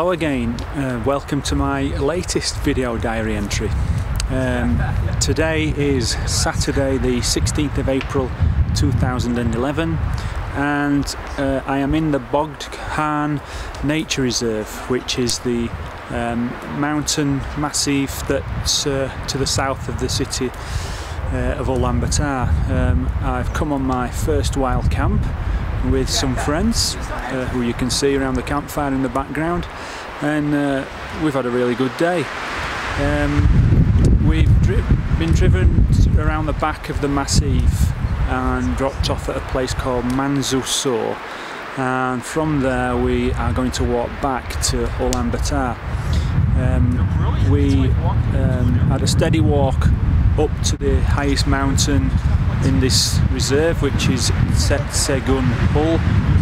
Hello again, welcome to my latest video diary entry. Today is Saturday the 16th of April 2011 and I am in the Bogd Nature Reserve, which is the mountain massif that's to the south of the city of Ulaanbaatar. I've come on my first wild camp with some friends who you can see around the campfire in the background, and we've had a really good day. We've been driven around the back of the massif and dropped off at a place called Manzuso, and from there we are going to walk back to Ulaanbaatar. We had a steady walk up to the highest mountain in this reserve, which is Tsetsen Guun Ul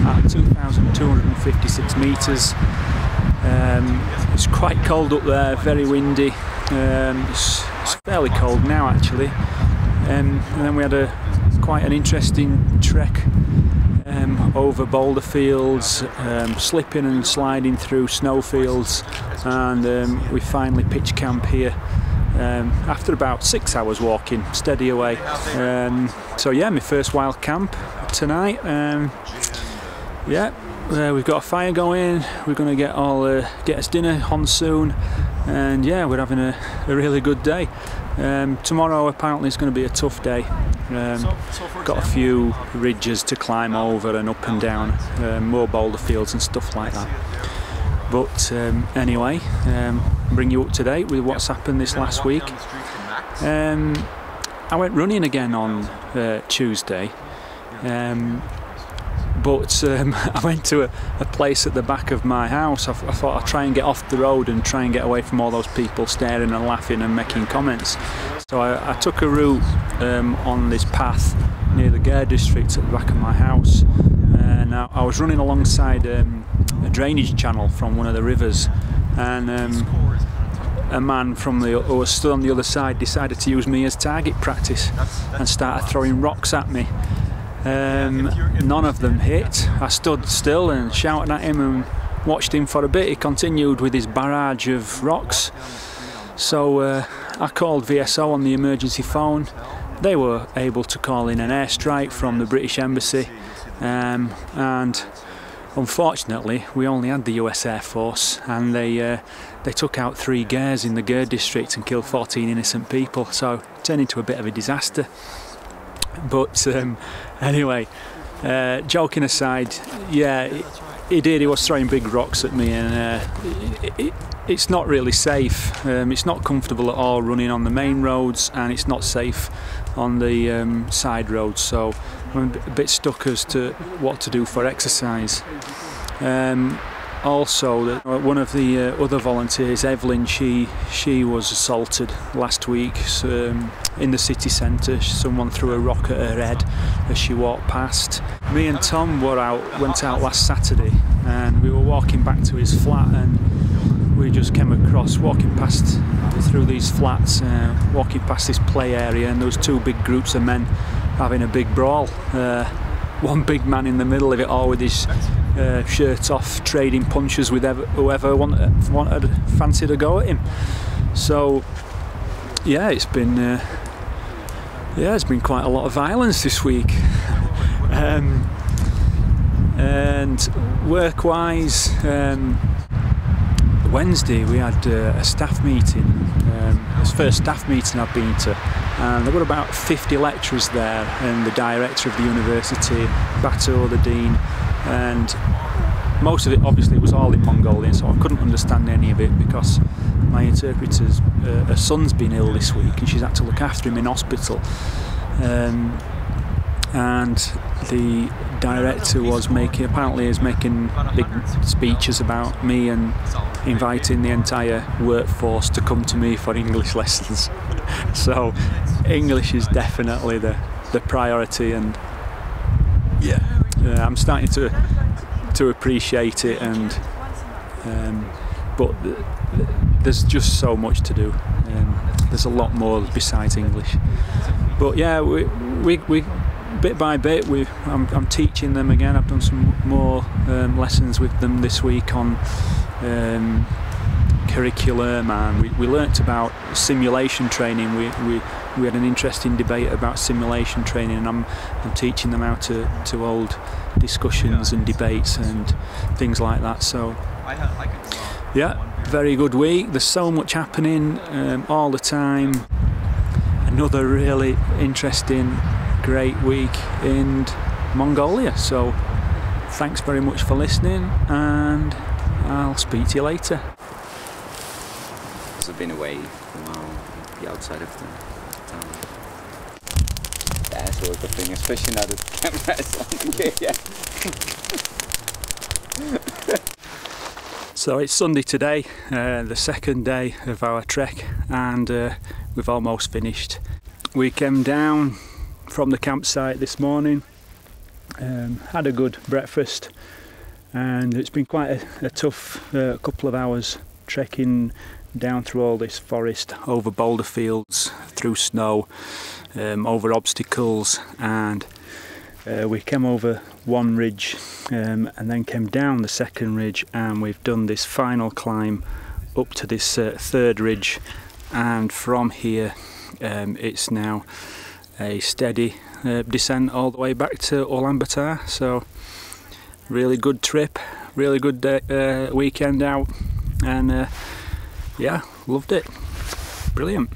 at 2,256 metres. It's quite cold up there, very windy. It's fairly cold now actually. And then we had quite an interesting trek over boulder fields, slipping and sliding through snowfields, and we finally pitched camp here after about 6 hours walking, steady away. So yeah, my first wild camp tonight. We've got a fire going. We're going to get us dinner on soon, and yeah, we're having a really good day. Tomorrow apparently is going to be a tough day. Got a few ridges to climb over and up and down, more boulder fields and stuff like that. But anyway, bring you up to date with what's happened this last week. I went running again on Tuesday, but I went to a place at the back of my house. I thought I'd try and get off the road and try and get away from all those people staring and laughing and making comments. So I took a route on this path near the Gare district at the back of my house, and I was running alongside a drainage channel from one of the rivers, and a man who was stood on the other side decided to use me as target practice and started throwing rocks at me. None of them hit. I stood still and shouted at him and watched him for a bit. He continued with his barrage of rocks. So I called VSO on the emergency phone. They were able to call in an airstrike from the British Embassy, and unfortunately we only had the US Air Force, and they took out 3 Gares in the Gare district and killed 14 innocent people, so it turned into a bit of a disaster. But anyway, joking aside, yeah, he was throwing big rocks at me, and it's not really safe. It's not comfortable at all running on the main roads, and it's not safe on the side roads, so I'm a bit stuck as to what to do for exercise. Also, one of the other volunteers, Evelyn, she was assaulted last week in the city centre. Someone threw a rock at her head as she walked past. Me and Tom went out last Saturday, and we were walking back to his flat, and we just came across, walking past through these flats, walking past this play area, and there was 2 big groups of men having a big brawl. One big man in the middle of it all with his shirt off, trading punches with whoever fancied a go at him. So yeah, it's been quite a lot of violence this week. And work-wise, Wednesday we had a staff meeting. It's the first staff meeting I've been to, and there were about 50 lecturers there, and the director of the university, Bato, the dean, and most of it obviously was all in Mongolian, so I couldn't understand any of it because my interpreter's her son's been ill this week and she's had to look after him in hospital. And the director was making big speeches about me and inviting the entire workforce to come to me for English lessons. So English is definitely the priority, and yeah, I'm starting to appreciate it, and but there's just so much to do. There's a lot more besides English. But yeah, we bit by bit, I'm teaching them again. I've done some more lessons with them this week on curriculum, and we learnt about simulation training. We had an interesting debate about simulation training, and I'm teaching them how to hold discussions and debates and things like that. So yeah, very good week. There's so much happening all the time. Another really interesting, great week in Mongolia. So thanks very much for listening, and I'll speak to you later. I've been away from the outside of the town. That sort of thing, especially now that the camera is on. So it's Sunday today, the second day of our trek, and we've almost finished. We came down from the campsite this morning, had a good breakfast, and it's been quite a tough couple of hours trekking down through all this forest, over boulder fields, through snow, over obstacles, and we came over one ridge and then came down the second ridge, and we've done this final climb up to this third ridge, and from here it's now a steady descent all the way back to Ulaanbaatar. So really good trip, really good weekend out, and yeah, loved it. Brilliant.